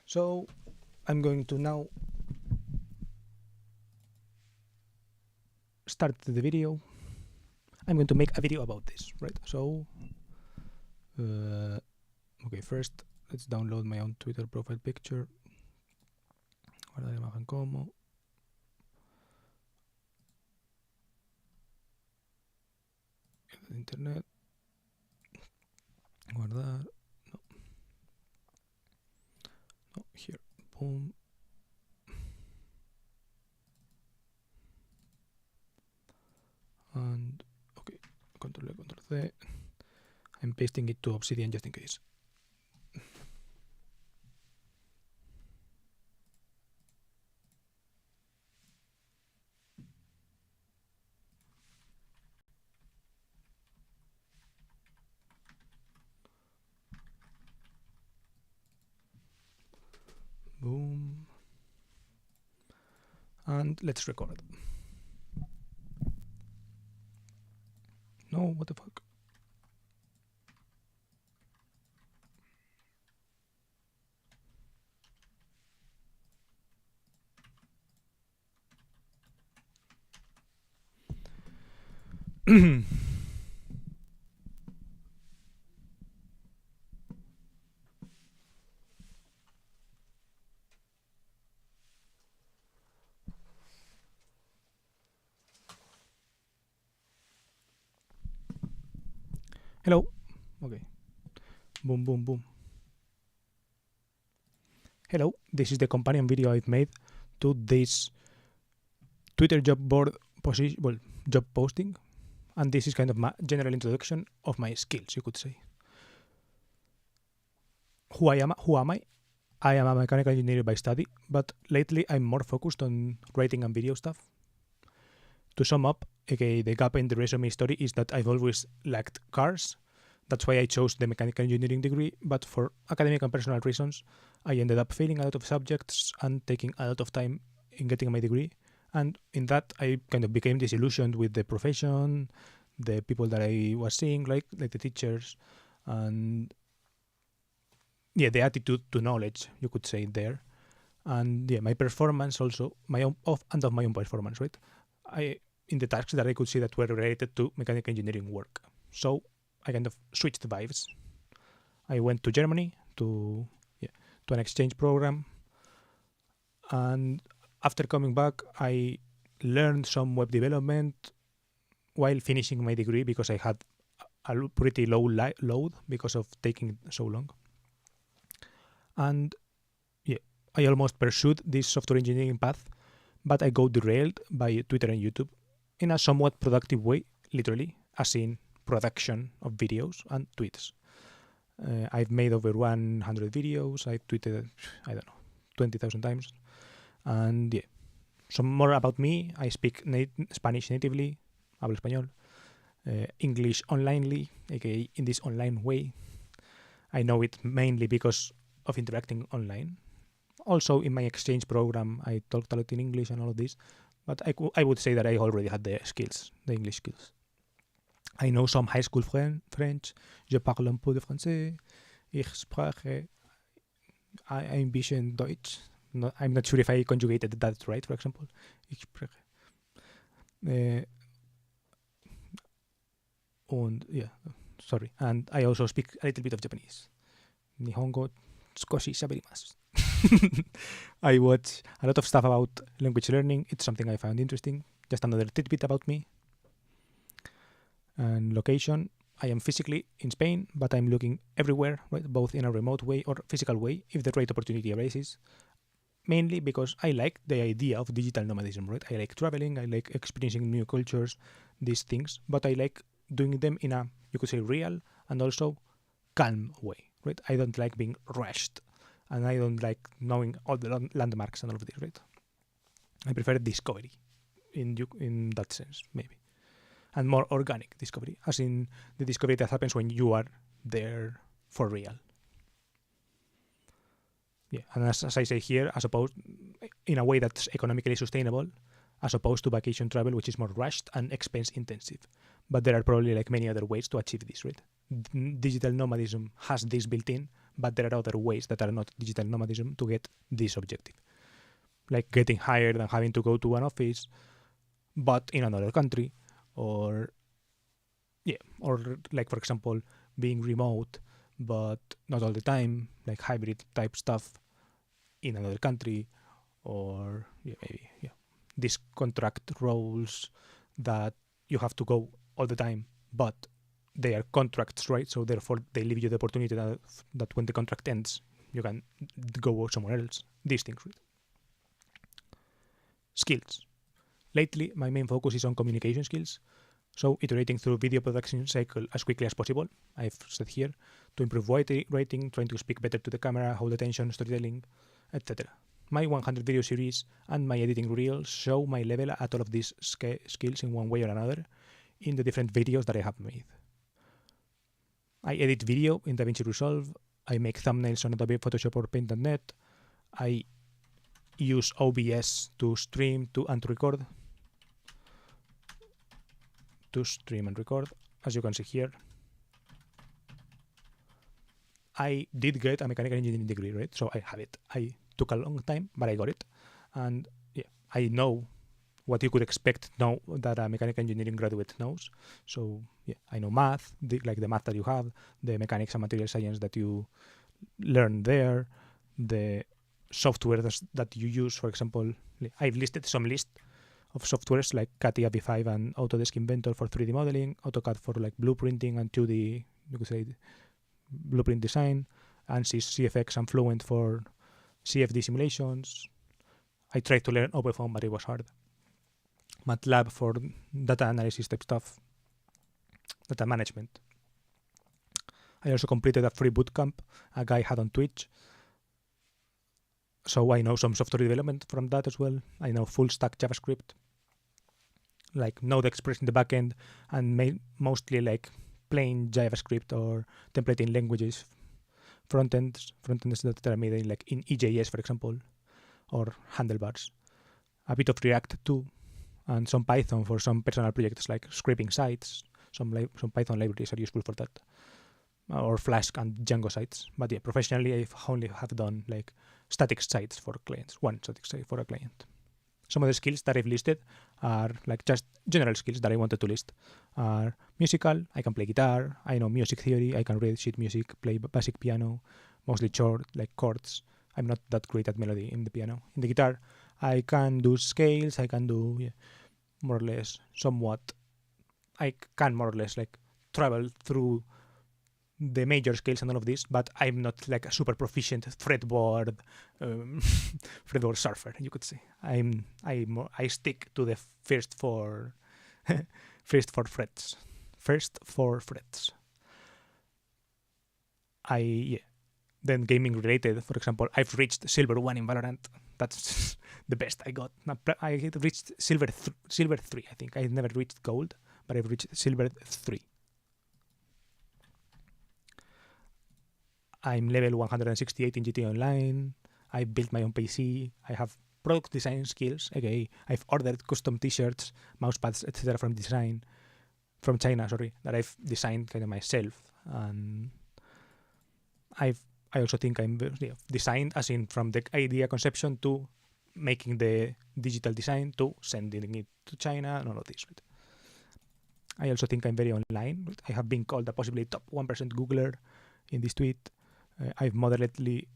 so I'm going to now start the video. I'm going to make a video about this, right? So, okay, first let's download my own Twitter profile picture. Guardar imagen como. Internet. Guardar. No. No, here. Boom. And okay, Control A, Control C. I'm pasting it to Obsidian just in case. Boom. And let's record. No, what the fuck? Hello. Okay. Boom, boom, boom. Hello. This is the companion video I've made to this Twitter job board job posting, and this is kind of my general introduction of my skills, you could say. Who am I? I am a mechanical engineer by study, but lately I'm more focused on writing and video stuff. To sum up, okay, the gap in the resume story is that I've always liked cars. That's why I chose the mechanical engineering degree, but for academic and personal reasons, I ended up failing a lot of subjects and taking a lot of time in getting my degree. And in that, I kind of became disillusioned with the profession, the people that I was seeing, like the teachers, and yeah, the attitude to knowledge, you could say there. And yeah, my performance also, my own of my own performance, right? In the tasks that I could see that were related to mechanical engineering work. So I kind of switched vibes. I went to Germany to an exchange program, and after coming back, I learned some web development while finishing my degree because I had a pretty low load because of taking so long. And yeah, I almost pursued this software engineering path, but I got derailed by Twitter and YouTube in a somewhat productive way, literally, as in production of videos and tweets. I've made over 100 videos. I've tweeted, I don't know, 20,000 times. And yeah, some more about me. I speak Spanish natively, hablo español. English onlinely, aka in this online way. I know it mainly because of interacting online. Also, in my exchange program, I talked a lot in English and all of this, but I would say that I already had the skills, the English skills. I know some high school French. Je parle un peu de français. Ich spreche ein bisschen Deutsch. No, I'm not sure if I conjugated that right, for example. Ich spreche. And yeah, sorry. And I also speak a little bit of Japanese. Nihongo skoshi shaberimasu. I watch a lot of stuff about language learning. It's something I found interesting. Just another tidbit about me. And location, I am physically in Spain, but I'm looking everywhere, right? Both in a remote way or physical way, if the right opportunity arises. Mainly because I like the idea of digital nomadism, right? I like traveling, I like experiencing new cultures, these things, but I like doing them in a, you could say, real and also calm way, right? I don't like being rushed, and I don't like knowing all the landmarks and all of this, right? I prefer discovery in that sense, maybe. And more organic discovery, as in the discovery that happens when you are there for real. Yeah, and as I say here, as opposed in a way that's economically sustainable, as opposed to vacation travel, which is more rushed and expense intensive. But there are probably like many other ways to achieve this, right? Digital nomadism has this built in, but there are other ways that are not digital nomadism to get this objective. Like getting hired and having to go to an office, but in another country, or like, for example, being remote, but not all the time, like hybrid type stuff in another country, or these contract roles that you have to go all the time, but they are contracts, right? So therefore they leave you the opportunity that when the contract ends, you can go somewhere else. These things, right? Skills. Lately, my main focus is on communication skills. So iterating through video production cycle as quickly as possible, I've said here, to improve writing, trying to speak better to the camera, hold attention, storytelling, etc. My 100 video series and my editing reels show my level at all of these skills in one way or another in the different videos that I have made. I edit video in DaVinci Resolve, I make thumbnails on Adobe Photoshop or Paint.net, I use OBS to stream and to record. As you can see here. I did get a mechanical engineering degree, right? So I have it. I took a long time, but I got it. And yeah, I know what you could expect now that a mechanical engineering graduate knows. So yeah, I know math, like the math that you have, the mechanics and material science that you learn there, the software that you use. For example, I've listed some list of softwares like CATIA V5 and Autodesk Inventor for 3D modeling, AutoCAD for like blueprinting and 2D, you could say, blueprint design, ANSYS, CFX, and Fluent for CFD simulations. I tried to learn OpenFOAM, but it was hard. MATLAB for data analysis type stuff, data management. I also completed a free bootcamp a guy had on Twitch. So I know some software development from that as well. I know full stack JavaScript, like Node Express in the backend, and mostly like plain JavaScript or templating languages, frontends that are made in, like in EJS, for example, or handlebars. A bit of React too, and some Python for some personal projects like scraping sites. Some Python libraries are useful for that, or Flask and Django sites. But yeah, professionally, I only have done like static sites for clients, one static site for a client. Some of the skills that I've listed are like just general skills that I wanted to list are musical. I can play guitar. I know music theory. I can read sheet music, play basic piano, mostly short, like chords. I'm not that great at melody in the piano. In the guitar, I can do scales. I can do more or less somewhat. I can more or less like travel through the major scales and all of this, but I'm not like a super proficient fretboard surfer, you could say. I stick to the first four frets. Then gaming related, for example, I've reached silver 1 in Valorant. That's the best I got. I reached silver 3, I think. I never reached gold, but I've reached silver 3. I'm level 168 in GTA Online. I built my own PC. I have product design skills. Okay, I've ordered custom T-shirts, mousepads, etc. from China, that I've designed kind of myself. And I also think I'm designed, as in from the idea conception to making the digital design to sending it to China and all of this. Right? I also think I'm very online. Right? I have been called a possibly top 1% Googler in this tweet. I've moderated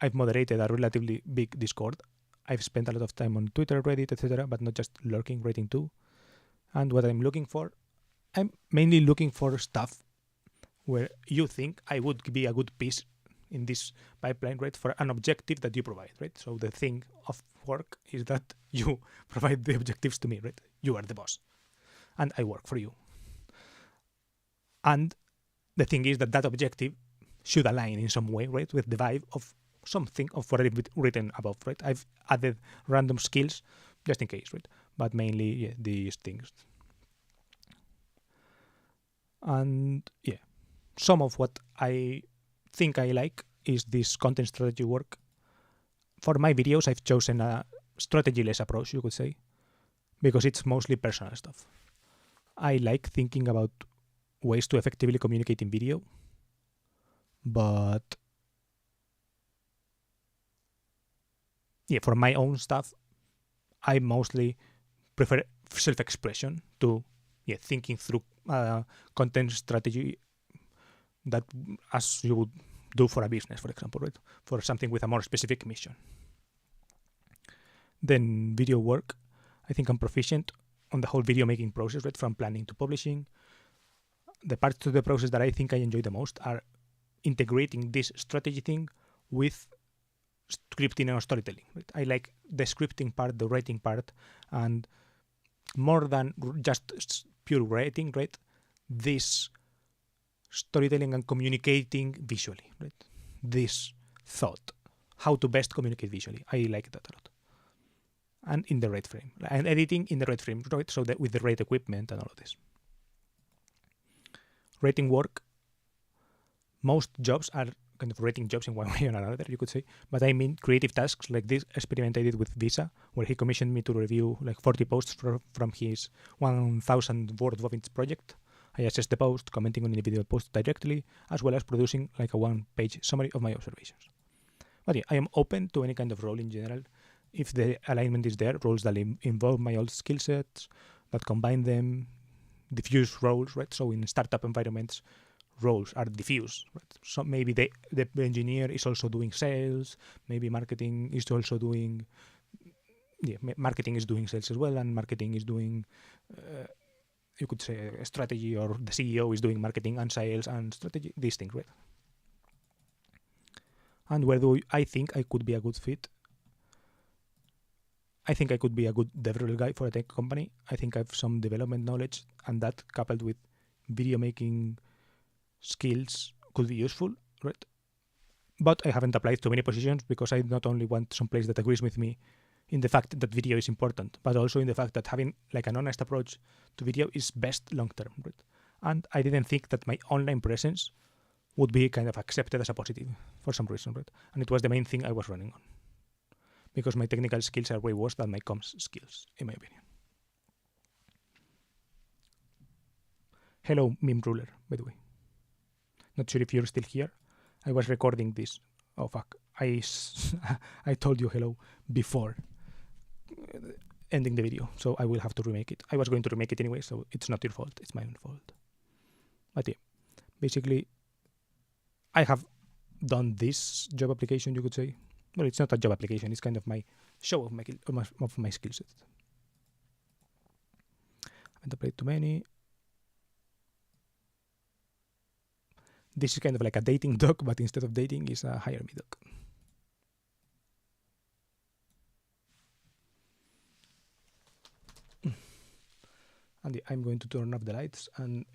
a relatively big Discord. I've spent a lot of time on Twitter, Reddit, etc., but not just lurking, writing too. And what I'm looking for, I'm mainly looking for stuff where you think I would be a good piece in this pipeline, right, for an objective that you provide, right? So the thing of work is that you provide the objectives to me, right? You are the boss, and I work for you. And the thing is that objective should align in some way, right, with the vibe of something of what I've written above, right? I've added random skills just in case, right? But mainly, these things. And some of what I think I like is this content strategy work. For my videos, I've chosen a strategy-less approach, you could say, because it's mostly personal stuff. I like thinking about ways to effectively communicate in video, but for my own stuff, I mostly prefer self-expression to thinking through content strategy that as you would do for a business, for example, right? For something with a more specific mission. Then video work, I think I'm proficient on the whole video making process, right? From planning to publishing. the parts of the process that I think I enjoy the most are integrating this strategy thing with scripting or storytelling. Right? I like the scripting part, the writing part, and more than just pure writing, right? This storytelling and communicating visually, right? This thought, how to best communicate visually. I like that a lot. And in the right frame, and editing in the right frame, right? So that with the right equipment and all of this. Writing work, most jobs are kind of writing jobs in one way or another, you could say. But I mean creative tasks like this experiment I did with Visa, where he commissioned me to review like 40 posts from his 1,000 word Bobbins project. I assessed the post, commenting on individual posts directly, as well as producing like a one-page summary of my observations. But yeah, I am open to any kind of role in general. If the alignment is there, roles that involve my old skill sets, that combine them, diffuse roles, right? So in startup environments, roles are diffuse, right? So maybe the engineer is also doing sales, maybe marketing is also doing, marketing is doing sales as well, and marketing is doing, you could say, strategy, or the CEO is doing marketing and sales and strategy, these things, right? And where do I think I could be a good fit? I think I could be a good DevRel guy for a tech company. I think I have some development knowledge, and that coupled with video making skills could be useful, right? But I haven't applied to many positions because I not only want some place that agrees with me in the fact that video is important, but also in the fact that having like an honest approach to video is best long term, right? And I didn't think that my online presence would be kind of accepted as a positive for some reason, right? And it was the main thing I was running on, because my technical skills are way worse than my comms skills, in my opinion. Hello, meme ruler, by the way. Not sure if you're still here. I was recording this. Oh fuck! I told you hello before ending the video, so I will have to remake it. I was going to remake it anyway, so it's not your fault. It's my own fault. But yeah, basically, I have done this job application, you could say. Well, it's not a job application. It's kind of my show of my skill set. I haven't applied too many. This is kind of like a dating doc, but instead of dating, is a hire me doc. And I'm going to turn off the lights and